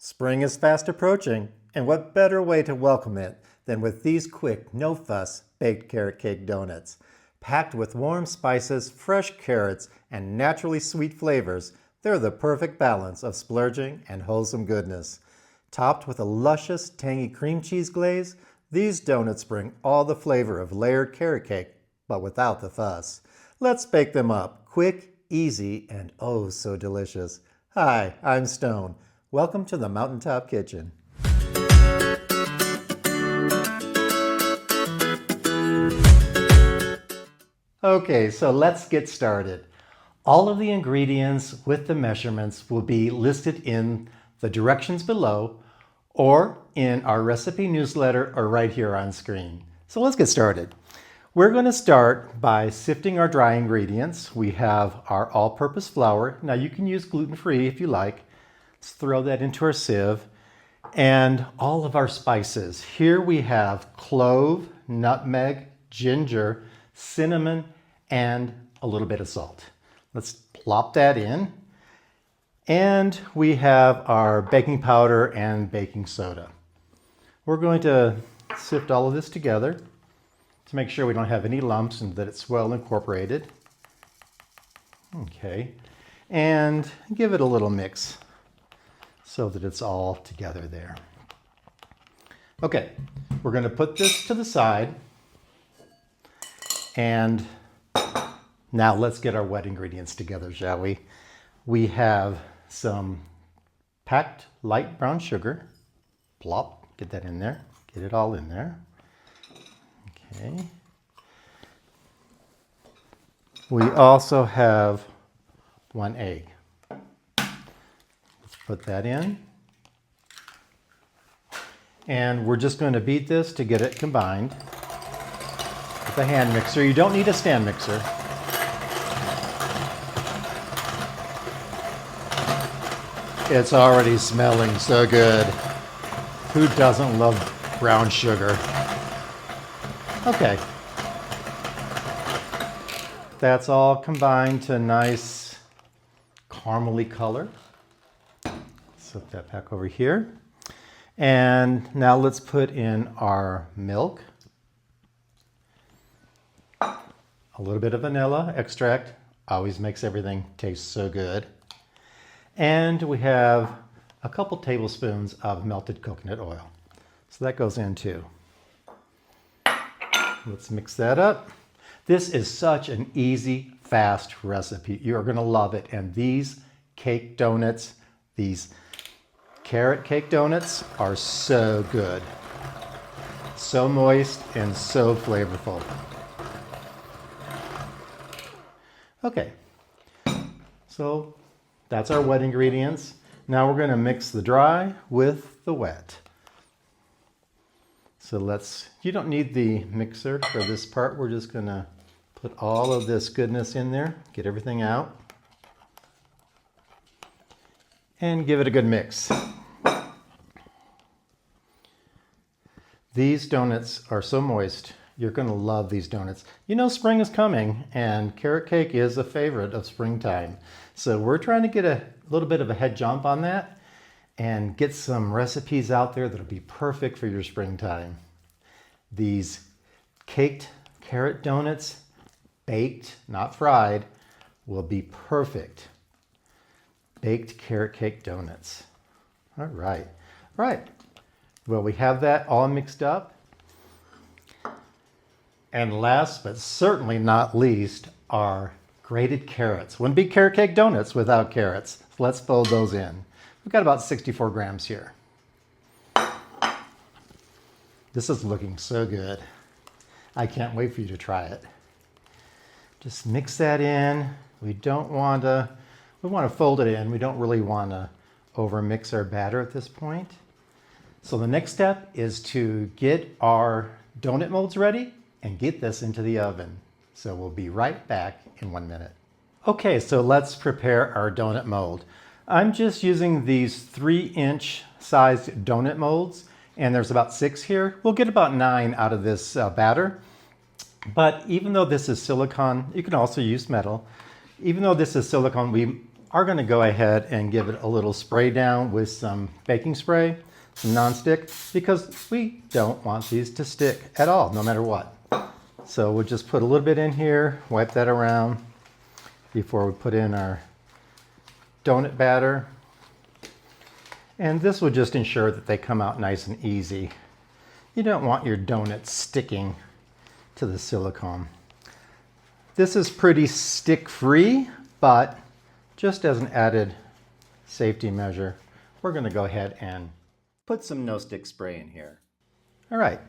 Spring is fast approaching, and what better way to welcome it than with these quick, no-fuss baked carrot cake donuts. Packed with warm spices, fresh carrots, and naturally sweet flavors, they're the perfect balance of splurging and wholesome goodness. Topped with a luscious, tangy cream cheese glaze, these donuts bring all the flavor of layered carrot cake, but without the fuss. Let's bake them up, quick, easy, and oh so delicious. Hi, I'm Stone. Welcome to the Mountaintop Kitchen. Okay, so let's get started. All of the ingredients with the measurements will be listed in the directions below or in our recipe newsletter or right here on screen. So let's get started. We're going to start by sifting our dry ingredients. We have our all-purpose flour. Now you can use gluten-free if you like. Let's throw that into our sieve. And all of our spices. Here we have clove, nutmeg, ginger, cinnamon, and a little bit of salt. Let's plop that in. And we have our baking powder and baking soda. We're going to sift all of this together to make sure we don't have any lumps and that it's well incorporated. Okay, and give it a little mix so that it's all together there. Okay, we're going to put this to the side, and now let's get our wet ingredients together, shall we? We have some packed light brown sugar. Plop, get that in there. Get it all in there. Okay. We also have 1 egg. Let's put that in. And we're just going to beat this to get it combined with a hand mixer. You don't need a stand mixer. It's already smelling so good. Who doesn't love brown sugar? Okay. That's all combined to a nice caramely color. Slip that back over here. And now let's put in our milk. A little bit of vanilla extract. Always makes everything taste so good. And we have a couple tablespoons of melted coconut oil. So that goes in too. Let's mix that up. This is such an easy, fast recipe. You're going to love it. And these cake donuts, these carrot cake donuts are so good. So moist and so flavorful. Okay, so that's our wet ingredients. Now we're going to mix the dry with the wet. So you don't need the mixer for this part. We're just going to put all of this goodness in there, get everything out, and give it a good mix. These donuts are so moist. You're going to love these donuts. You know spring is coming, and carrot cake is a favorite of springtime. So we're trying to get a little bit of a head jump on that and get some recipes out there that'll be perfect for your springtime. These caked carrot donuts, baked, not fried, will be perfect. Baked carrot cake donuts. All right. Well, we have that all mixed up. And last but certainly not least are grated carrots. Wouldn't be carrot cake donuts without carrots. So let's fold those in. We've got about 64 grams here. This is looking so good. I can't wait for you to try it. Just mix that in. We want to fold it in. We don't really want to overmix our batter at this point. So the next step is to get our donut molds ready and get this into the oven. So we'll be right back in 1 minute. Okay, so let's prepare our donut mold. I'm just using these 3-inch sized donut molds, and there's about 6 here. We'll get about 9 out of this batter. But even though this is silicone, you can also use metal. Even though this is silicone, we are going to go ahead and give it a little spray down with some baking spray, some nonstick, because we don't want these to stick at all, no matter what. So we'll just put a little bit in here, wipe that around before we put in our donut batter. And this will just ensure that they come out nice and easy. You don't want your donuts sticking to the silicone. This is pretty stick-free, but just as an added safety measure, we're going to go ahead and put some no-stick spray in here. All right.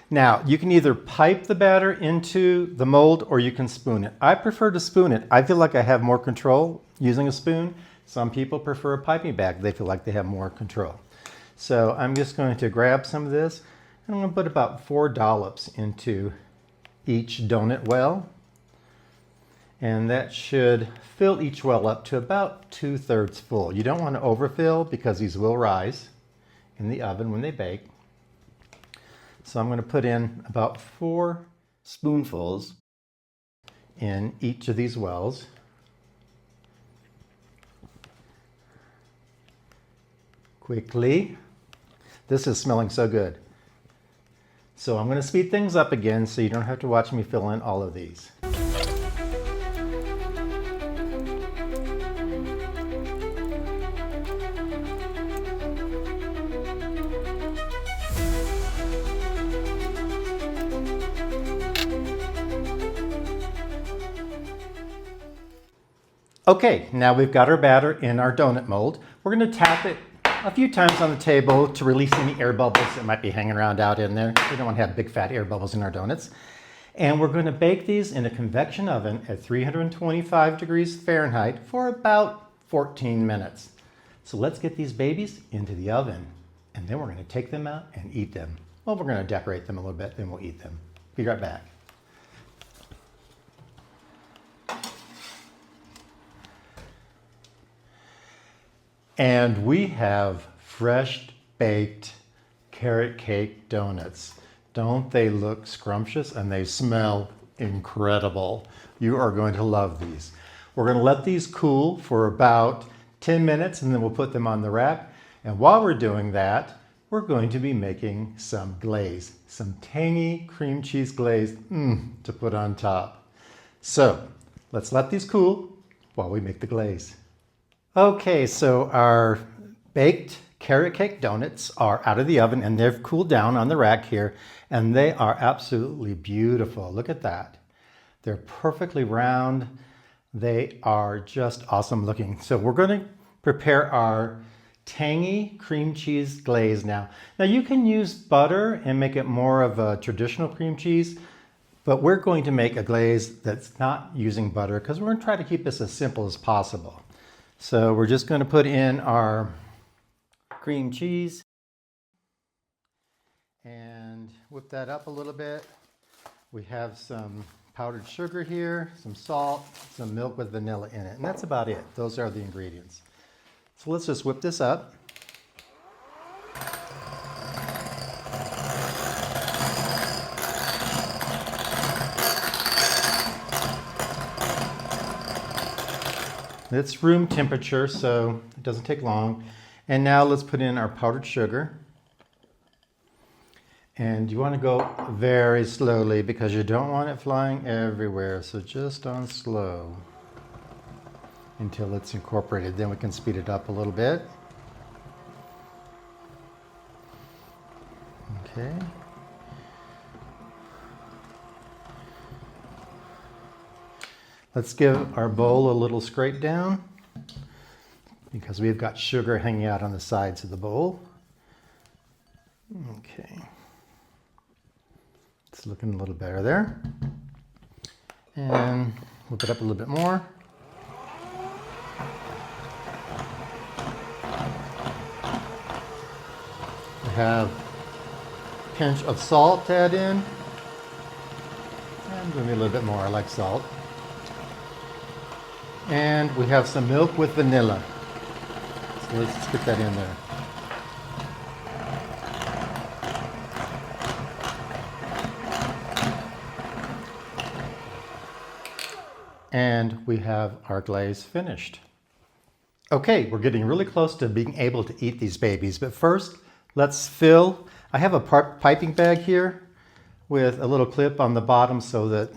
Now, you can either pipe the batter into the mold or you can spoon it. I prefer to spoon it. I feel like I have more control using a spoon. Some people prefer a piping bag. They feel like they have more control. So I'm just going to grab some of this, and I'm going to put about 4 dollops into each donut well. And that should fill each well up to about 2/3 full. You don't want to overfill because these will rise in the oven when they bake. So I'm going to put in about 4 spoonfuls in each of these wells. Quickly. This is smelling so good. So I'm going to speed things up again so you don't have to watch me fill in all of these. Okay, now we've got our batter in our donut mold. We're going to tap it a few times on the table to release any air bubbles that might be hanging around out in there. We don't want to have big fat air bubbles in our donuts. And we're going to bake these in a convection oven at 325 degrees Fahrenheit for about 14 minutes. So let's get these babies into the oven, and then we're going to take them out and eat them. Well, we're going to decorate them a little bit, then we'll eat them. Be right back. And we have fresh baked carrot cake donuts. Don't they look scrumptious? And they smell incredible. You are going to love these. We're going to let these cool for about 10 minutes and then we'll put them on the rack. And while we're doing that, we're going to be making some glaze, some tangy cream cheese glaze to put on top. So let's let these cool while we make the glaze. Okay, so our baked carrot cake donuts are out of the oven and they've cooled down on the rack here, and they are absolutely beautiful. Look at that. They're perfectly round. They are just awesome looking. So we're going to prepare our tangy cream cheese glaze now. Now you can use butter and make it more of a traditional cream cheese, but we're going to make a glaze that's not using butter because we're going to try to keep this as simple as possible. So we're just going to put in our cream cheese and whip that up a little bit. We have some powdered sugar here, some salt, some milk with vanilla in it, and that's about it. Those are the ingredients. So let's just whip this up. It's room temperature, so it doesn't take long. And now let's put in our powdered sugar. And you want to go very slowly because you don't want it flying everywhere. So just on slow until it's incorporated. Then we can speed it up a little bit. Okay. Let's give our bowl a little scrape down because we've got sugar hanging out on the sides of the bowl. Okay. It's looking a little better there. And whip it up a little bit more. We have a pinch of salt to add in. And maybe a little bit more, I like salt. And we have some milk with vanilla. So let's just get that in there. And we have our glaze finished. Okay, we're getting really close to being able to eat these babies, but first let's fill. I have a piping bag here with a little clip on the bottom so that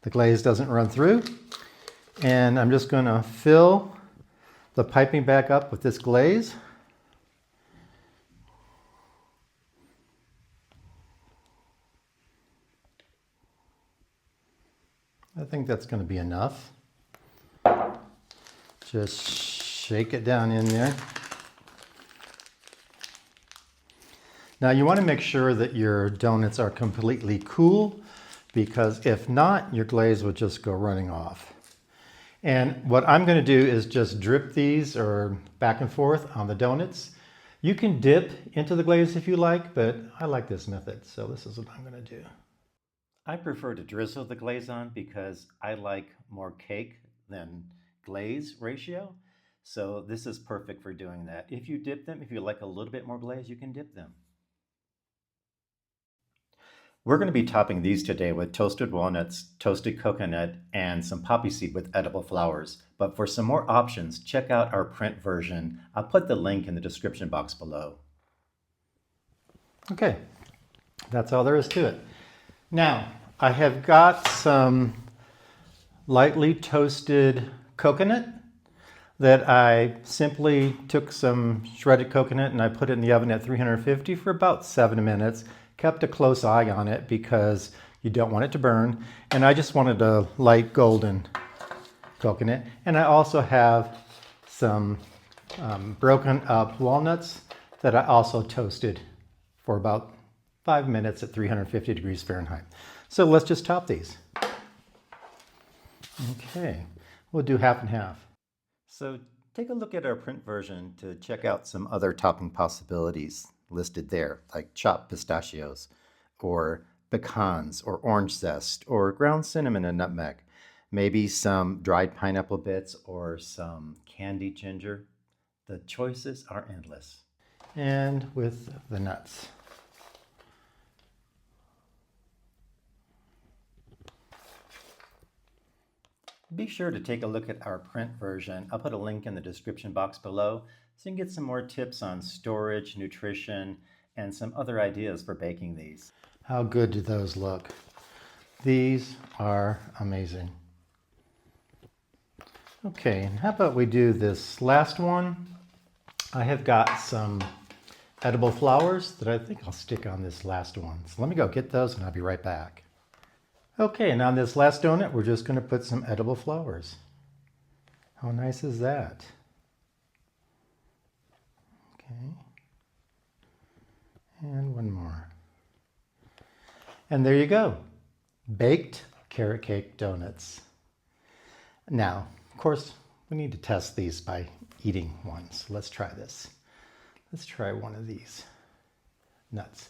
the glaze doesn't run through. And I'm just going to fill the piping bag up with this glaze. I think that's going to be enough. Just shake it down in there. Now you want to make sure that your donuts are completely cool, because if not, your glaze will just go running off. And what I'm going to do is just drip these or back and forth on the donuts. You can dip into the glaze if you like, but I like this method, so this is what I'm going to do. I prefer to drizzle the glaze on because I like more cake than glaze ratio. So this is perfect for doing that. If you dip them, if you like a little bit more glaze, you can dip them. We're going to be topping these today with toasted walnuts, toasted coconut, and some poppy seed with edible flowers. But for some more options, check out our print version. I'll put the link in the description box below. Okay, that's all there is to it. Now, I have got some lightly toasted coconut that I simply took some shredded coconut and I put it in the oven at 350 for about 7 minutes. Kept a close eye on it because you don't want it to burn. And I just wanted a light golden coconut. And I also have some broken up walnuts that I also toasted for about 5 minutes at 350 degrees Fahrenheit. So let's just top these. Okay, we'll do half and half. So take a look at our print version to check out some other topping possibilities listed there, like chopped pistachios, or pecans, or orange zest, or ground cinnamon and nutmeg, maybe some dried pineapple bits, or some candied ginger. The choices are endless. And with the nuts. Be sure to take a look at our print version. I'll put a link in the description box below so you can get some more tips on storage, nutrition, and some other ideas for baking these. How good do those look? These are amazing. Okay, and how about we do this last one? I have got some edible flowers that I think I'll stick on this last one. So let me go get those and I'll be right back. Okay, and on this last donut, we're just going to put some edible flowers. How nice is that? Okay. And one more. And there you go. Baked carrot cake donuts. Now, of course, we need to test these by eating one. So let's try this. Let's try one of these nuts.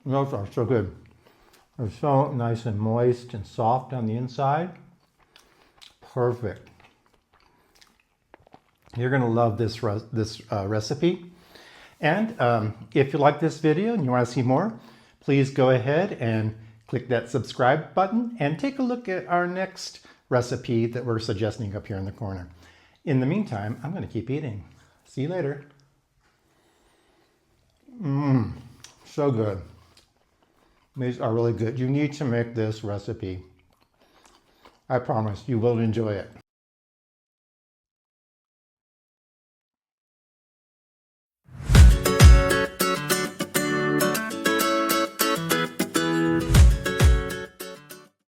Those are so good. They're so nice and moist and soft on the inside. Perfect. You're going to love this recipe. And if you like this video and you want to see more, please go ahead and click that subscribe button and take a look at our next recipe that we're suggesting up here in the corner. In the meantime, I'm going to keep eating. See you later. So good. These are really good. You need to make this recipe. I promise you will enjoy it.